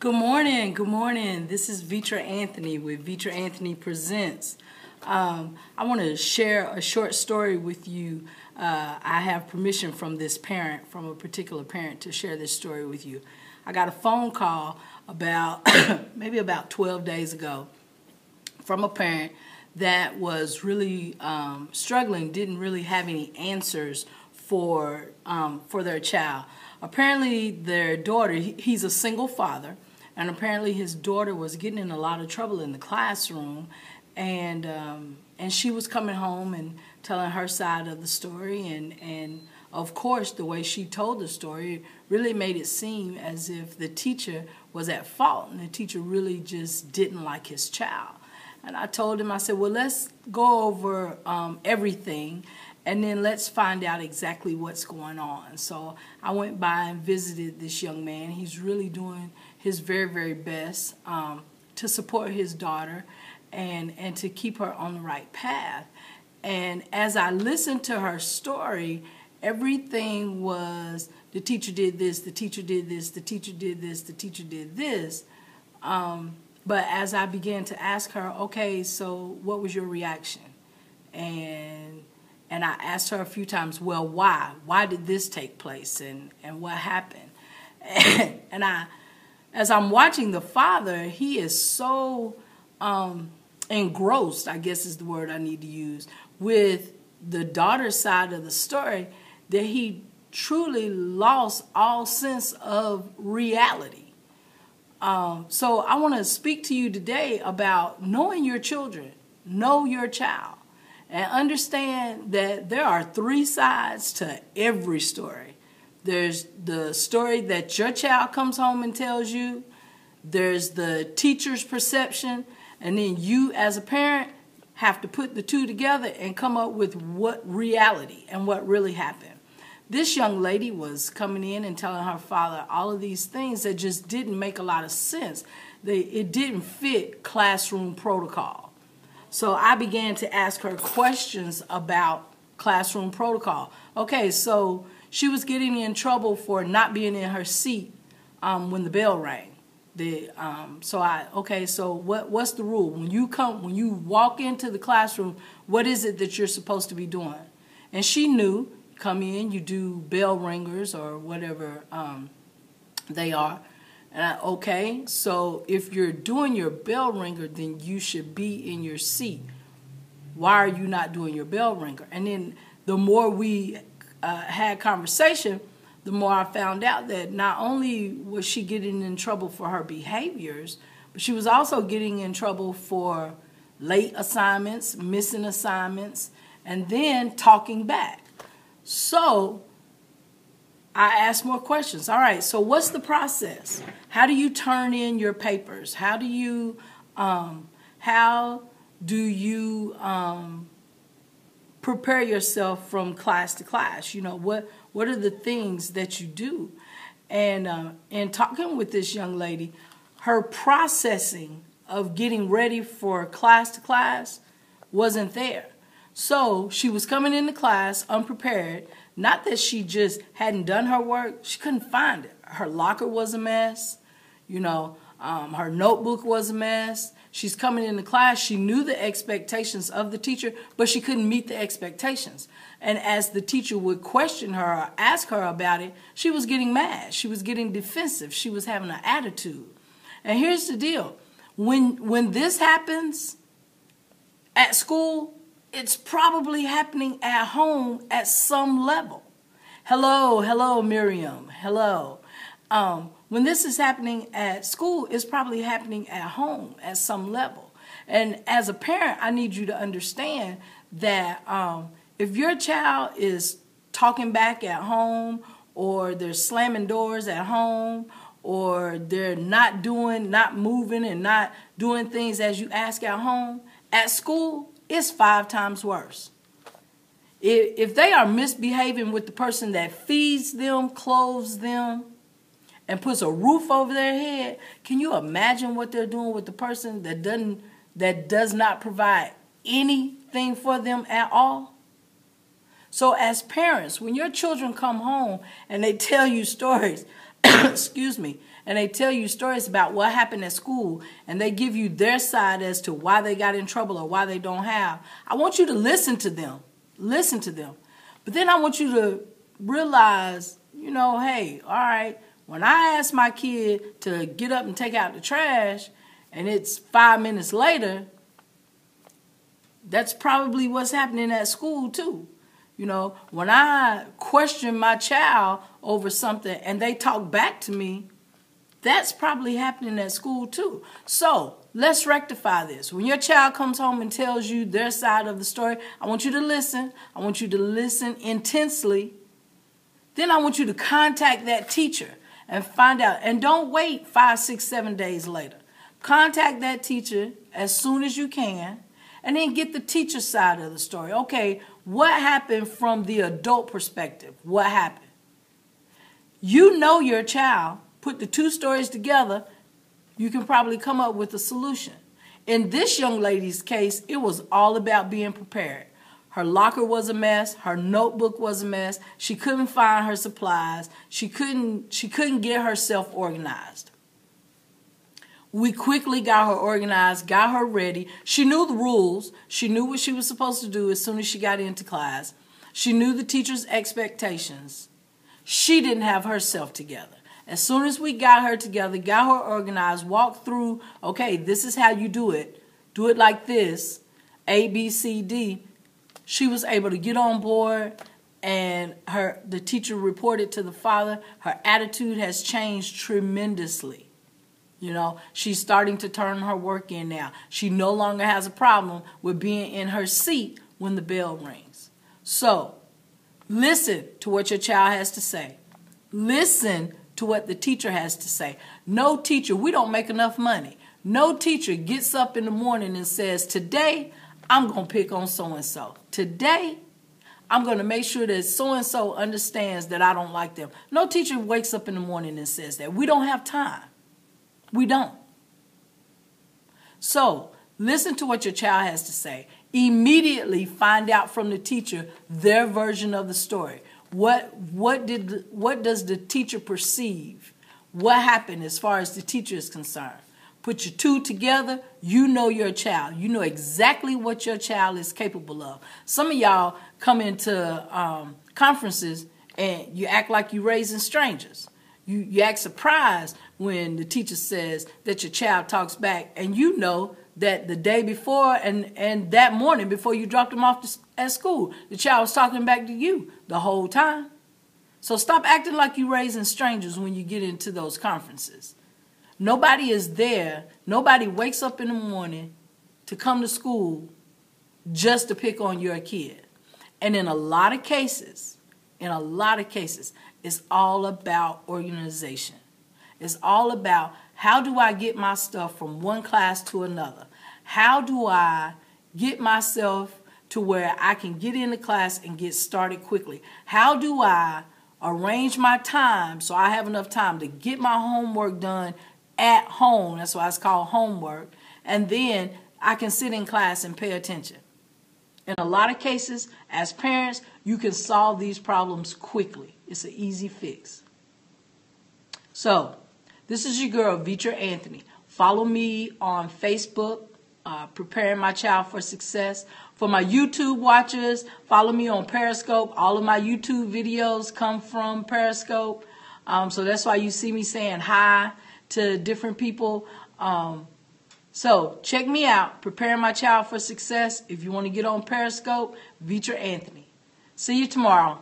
Good morning. Good morning. This is Vitra Anthony with Vitra Anthony Presents. I want to share a short story with you. I have permission from this parent, from a particular parent, to share this story with you. I got a phone call about maybe about 12 days ago from a parent that was really struggling, didn't really have any answers for their child. Apparently their daughter, he's a single father, and apparently his daughter was getting in a lot of trouble in the classroom, and she was coming home and telling her side of the story, and of course the way she told the story really made it seem as if the teacher was at fault, and the teacher really just didn't like his child. And I told him, I said, well, let's go over everything, and then let's find out exactly what's going on. So I went by and visited this young man. He's really doing his very, very best to support his daughter and to keep her on the right path. And as I listened to her story, everything was the teacher did this, the teacher did this, the teacher did this, the teacher did this. But as I began to ask her, okay, so what was your reaction? And I asked her a few times, well, why? Why did this take place, and what happened? And as I'm watching the father, he is so engrossed, I guess is the word I need to use, with the daughter's side of the story, that he truly lost all sense of reality. So I want to speak to you today about knowing your children, know your child, and understand that there are three sides to every story. There's the story that your child comes home and tells you, there's the teacher's perception, and then you as a parent have to put the two together and come up with what reality and what really happened. This young lady was coming in and telling her father all of these things that just didn't make a lot of sense. It didn't fit classroom protocol. So I began to ask her questions about classroom protocol. Okay, so she was getting in trouble for not being in her seat when the bell rang. So what's the rule? When you walk into the classroom, what is it that you're supposed to be doing? And she knew, come in, you do bell ringers or whatever they are. And okay, so if you're doing your bell ringer, then you should be in your seat. Why are you not doing your bell ringer? And then the more we had conversation, the more I found out that not only was she getting in trouble for her behaviors, but she was also getting in trouble for late assignments, missing assignments, and then talking back. So I asked more questions. All right, so what's the process? How do you turn in your papers? How do you prepare yourself from class to class? You know, what are the things that you do? And in talking with this young lady, her processing of getting ready for class to class wasn't there. So she was coming into class unprepared. Not that she just hadn't done her work. She couldn't find it. Her locker was a mess. You know, her notebook was a mess. She's coming into class. She knew the expectations of the teacher, but she couldn't meet the expectations. And as the teacher would question her or ask her about it, she was getting mad. She was getting defensive. She was having an attitude. And here's the deal. When this happens at school, it's probably happening at home at some level. Hello, Miriam. Hello. When this is happening at school, it's probably happening at home at some level. And as a parent, I need you to understand that if your child is talking back at home, or they're slamming doors at home, or they're not moving and not doing things as you ask at home, at school, it's 5 times worse. If they are misbehaving with the person that feeds them, clothes them, and puts a roof over their head, can you imagine what they're doing with the person that does not provide anything for them at all? So as parents, when your children come home and they tell you stories, excuse me, and they tell you stories about what happened at school, and they give you their side as to why they got in trouble or why they don't have, I want you to listen to them. Listen to them. But then I want you to realize, you know, hey, all right, when I ask my kid to get up and take out the trash, and it's 5 minutes later, that's probably what's happening at school too. You know, when I question my child over something and they talk back to me, that's probably happening at school too. So let's rectify this. When your child comes home and tells you their side of the story, I want you to listen. I want you to listen intensely. Then I want you to contact that teacher and find out. And don't wait 5, 6, 7 days later. Contact that teacher as soon as you can, and then get the teacher's side of the story. Okay, what happened from the adult perspective? What happened? You know your child. Put the two stories together, you can probably come up with a solution. In this young lady's case, it was all about being prepared. Her locker was a mess. Her notebook was a mess. She couldn't find her supplies. She couldn't get herself organized. We quickly got her organized, got her ready. She knew the rules. She knew what she was supposed to do as soon as she got into class. She knew the teacher's expectations. She didn't have herself together. As soon as we got her together, got her organized, walked through, okay, this is how you do it. Do it like this, A, B, C, D. She was able to get on board, and the teacher reported to the father. Her attitude has changed tremendously. You know, she's starting to turn her work in now. She no longer has a problem with being in her seat when the bell rings. So, listen to what your child has to say. Listen to what the teacher has to say. No teacher, we don't make enough money. No teacher gets up in the morning and says, today, I'm going to pick on so-and-so. Today, I'm going to make sure that so-and-so understands that I don't like them. No teacher wakes up in the morning and says that. We don't have time. We don't. So, listen to what your child has to say. Immediately find out from the teacher their version of the story. What does the teacher perceive? What happened as far as the teacher is concerned? Put your two together, you know your child. You know exactly what your child is capable of. Some of y'all come into conferences and you act like you're raising strangers. You act surprised when the teacher says that your child talks back, and you know that the day before and that morning before you dropped them off at school, the child was talking back to you the whole time. So stop acting like you're raising strangers when you get into those conferences. Nobody is there. Nobody wakes up in the morning to come to school just to pick on your kid. And in a lot of cases, it's all about organization. It's all about, how do I get my stuff from one class to another? How do I get myself to where I can get into class and get started quickly? How do I arrange my time so I have enough time to get my homework done at home? That's why it's called homework. And then I can sit in class and pay attention. In a lot of cases, as parents, you can solve these problems quickly. It's an easy fix. So, this is your girl, Vetra Anthony. Follow me on Facebook, Preparing My Child for Success. For my YouTube watchers, follow me on Periscope. All of my YouTube videos come from Periscope. So that's why you see me saying hi to different people. So check me out, Preparing My Child for Success. If you want to get on Periscope, Vetra Anthony. See you tomorrow.